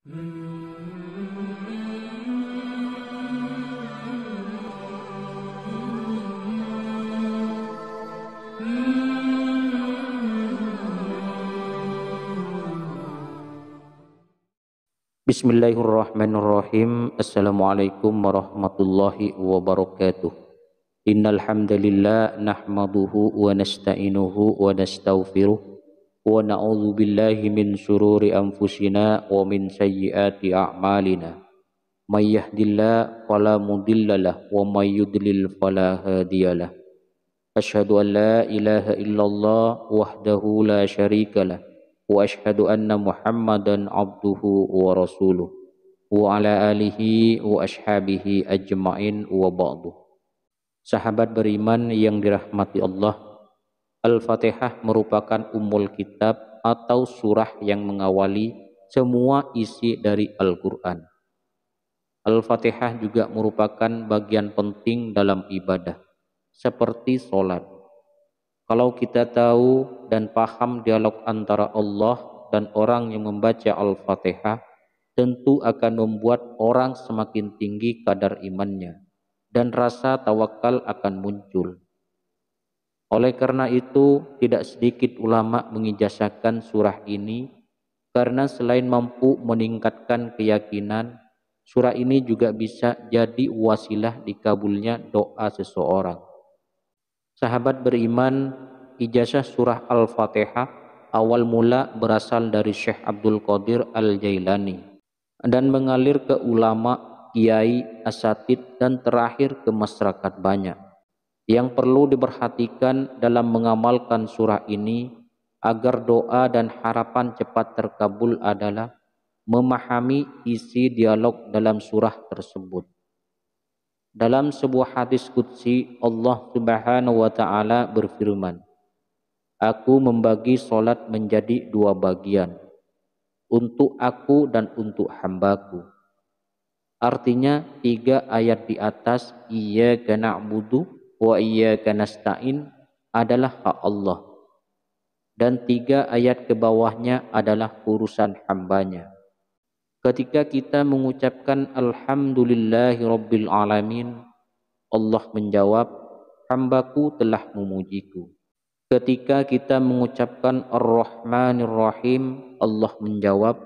Bismillahirrahmanirrahim. Assalamualaikum warahmatullahi wabarakatuh. Innal hamdalillah nahmaduhu wa nasta'inuhu wa nastaghfiruh wa na'udzu billahi min syururi anfusina wa min sayyiati a'malina. May yahdihillahu fala mudhillalah wa may yudlil fala hadiyalah. Asyhadu an la ilaha illallah wahdahu la syarikalah wa asyhadu anna Muhammadan abduhu wa rasuluh wa ala alihi wa ashabihi ajma'in wa ba'du. Sahabat beriman yang dirahmati Allah, Al-Fatihah merupakan ummul kitab atau surah yang mengawali semua isi dari Al-Quran. Al-Fatihah juga merupakan bagian penting dalam ibadah, seperti sholat. Kalau kita tahu dan paham dialog antara Allah dan orang yang membaca Al-Fatihah, tentu akan membuat orang semakin tinggi kadar imannya dan rasa tawakal akan muncul. Oleh karena itu, tidak sedikit ulama mengijazahkan surah ini karena selain mampu meningkatkan keyakinan, surah ini juga bisa jadi wasilah dikabulnya doa seseorang. Sahabat beriman, ijazah surah Al-Fatihah awal mula berasal dari Syekh Abdul Qadir Al-Jailani dan mengalir ke ulama, kiai, asatid, dan terakhir ke masyarakat banyak. Yang perlu diperhatikan dalam mengamalkan surah ini agar doa dan harapan cepat terkabul adalah memahami isi dialog dalam surah tersebut. Dalam sebuah hadis qudsi, Allah Subhanahu wa taala berfirman, "Aku membagi solat menjadi dua bagian, untuk aku dan untuk hambaku." Artinya 3 ayat di atas iyyaka na'budu wa iyyaka nasta'in adalah hak Allah, dan 3 ayat ke bawahnya adalah urusan hambanya. Ketika kita mengucapkan alhamdulillahi rabbil alamin, Allah menjawab, hambaku telah memujiku. Ketika kita mengucapkan ar-rahmanir rahim, Allah menjawab,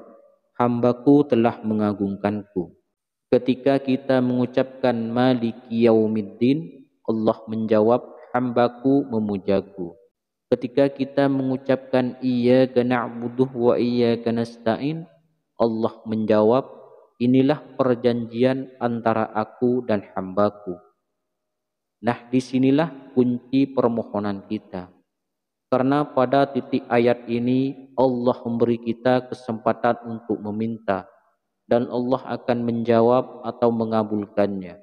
hambaku telah mengagungkanku. Ketika kita mengucapkan maliki yaumiddin, Allah menjawab, hambaku memujaku. Ketika kita mengucapkan iyyaka na'budu wa iyyaka nasta'in, Allah menjawab, inilah perjanjian antara aku dan hambaku. Nah, disinilah kunci permohonan kita. Karena pada titik ayat ini Allah memberi kita kesempatan untuk meminta, dan Allah akan menjawab atau mengabulkannya.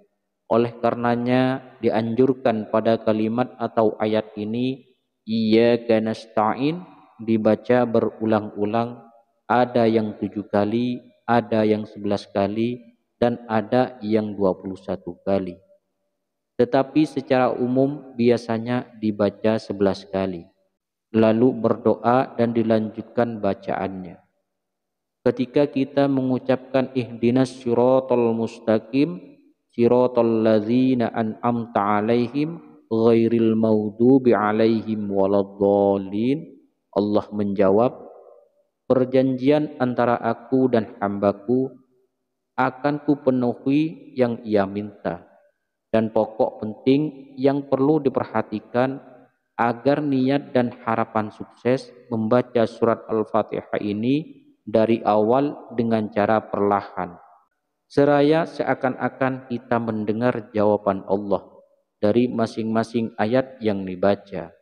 Oleh karenanya dianjurkan pada kalimat atau ayat ini iyyaka nasta'in dibaca berulang-ulang, ada yang 7 kali, ada yang 11 kali, dan ada yang 21 kali. Tetapi secara umum biasanya dibaca 11 kali. Lalu berdoa dan dilanjutkan bacaannya. Ketika kita mengucapkan ihdinas siratal mustaqim, siratal ladzina an'amta 'alaihim ghairil maghdubi 'alaihim waladdallin, Allah menjawab, perjanjian antara aku dan hambaku akan kupenuhi yang ia minta. Dan pokok penting yang perlu diperhatikan agar niat dan harapan sukses membaca surat Al-Fatihah ini dari awal dengan cara perlahan, seraya seakan-akan kita mendengar jawaban Allah dari masing-masing ayat yang dibaca,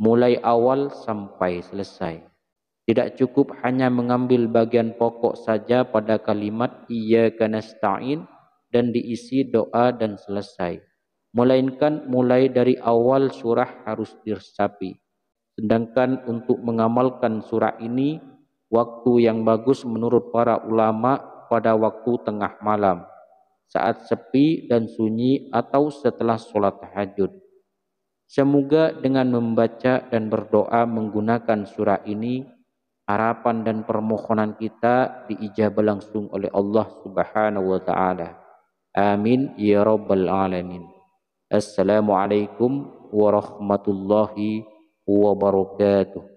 mulai awal sampai selesai. Tidak cukup hanya mengambil bagian pokok saja pada kalimat iyyaka nasta'in dan diisi doa dan selesai, melainkan mulai dari awal surah harus diresapi. Sedangkan untuk mengamalkan surah ini, waktu yang bagus menurut para ulama pada waktu tengah malam, saat sepi dan sunyi atau setelah sholat tahajud. Semoga dengan membaca dan berdoa menggunakan surah ini, harapan dan permohonan kita diijabah langsung oleh Allah Subhanahu wa taala. Amin ya rabbal alamin. Assalamualaikum warahmatullahi wabarakatuh.